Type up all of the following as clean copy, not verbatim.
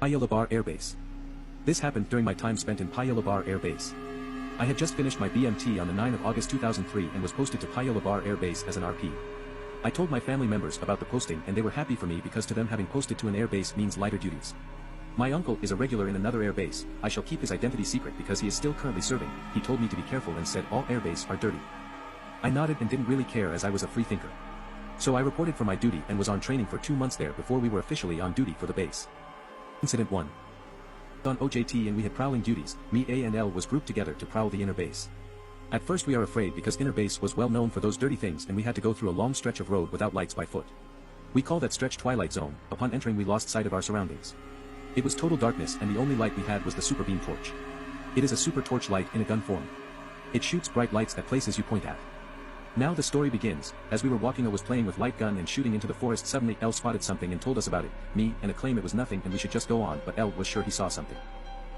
Paya Lebar Airbase. This happened during my time spent in Paya Lebar Airbase. I had just finished my BMT on the 9th of August 2003 and was posted to Paya Lebar Airbase as an RP. I told my family members about the posting and they were happy for me because to them having posted to an airbase means lighter duties. My uncle is a regular in another airbase. I shall keep his identity secret because he is still currently serving. He told me to be careful and said all airbase are dirty. I nodded and didn't really care as I was a free thinker. So I reported for my duty and was on training for 2 months there before we were officially on duty for the base. Incident 1. On OJT and we had prowling duties. Me, A and L was grouped together to prowl the inner base. At first we are afraid because inner base was well known for those dirty things and we had to go through a long stretch of road without lights by foot. We call that stretch Twilight Zone. Upon entering we lost sight of our surroundings. It was total darkness and the only light we had was the super beam torch. It is a super torch light in a gun form. It shoots bright lights at places you point at. Now the story begins. As we were walking I was playing with light gun and shooting into the forest. Suddenly L spotted something and told us about it. Me and a claim it was nothing and we should just go on, but L was sure he saw something.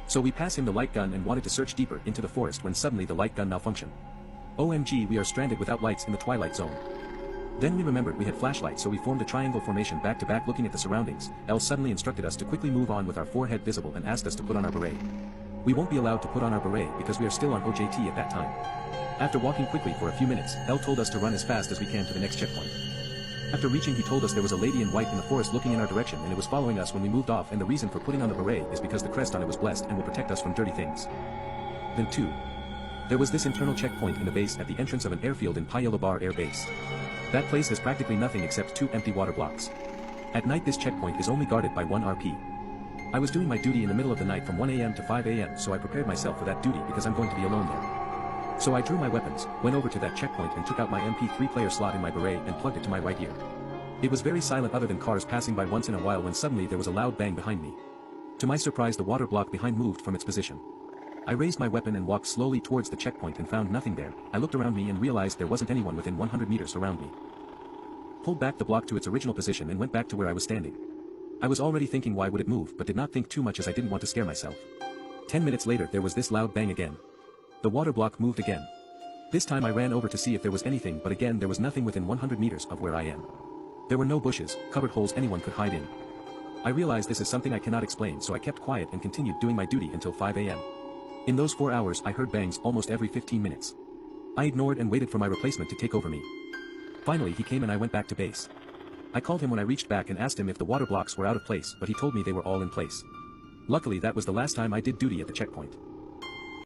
So we pass him the light gun and wanted to search deeper into the forest when suddenly the light gun malfunctioned. OMG, we are stranded without lights in the Twilight Zone. Then we remembered we had flashlights, so we formed a triangle formation back to back looking at the surroundings. L suddenly instructed us to quickly move on with our forehead visible and asked us to put on our beret. We won't be allowed to put on our beret because we are still on OJT at that time. After walking quickly for a few minutes, L told us to run as fast as we can to the next checkpoint. After reaching he told us there was a lady in white in the forest looking in our direction and it was following us when we moved off, and the reason for putting on the beret is because the crest on it was blessed and will protect us from dirty things. Then 2. There was this internal checkpoint in the base at the entrance of an airfield in Paya Lebar Air Base. That place has practically nothing except 2 empty water blocks. At night this checkpoint is only guarded by 1 RP. I was doing my duty in the middle of the night from 1 AM to 5 AM, so I prepared myself for that duty because I'm going to be alone there. So I drew my weapons, went over to that checkpoint and took out my MP3 player slot in my beret and plugged it to my right ear. It was very silent other than cars passing by once in a while when suddenly there was a loud bang behind me. To my surprise the water block behind moved from its position. I raised my weapon and walked slowly towards the checkpoint and found nothing there. I looked around me and realized there wasn't anyone within 100 meters around me. Pulled back the block to its original position and went back to where I was standing. I was already thinking why would it move, but did not think too much as I didn't want to scare myself. 10 minutes later there was this loud bang again. The water block moved again. This time I ran over to see if there was anything, but again there was nothing within 100 meters of where I am. There were no bushes, cupboard holes anyone could hide in. I realized this is something I cannot explain, so I kept quiet and continued doing my duty until 5 AM. In those 4 hours I heard bangs almost every 15 minutes. I ignored and waited for my replacement to take over me. Finally he came and I went back to base. I called him when I reached back and asked him if the water blocks were out of place, but he told me they were all in place. Luckily that was the last time I did duty at the checkpoint.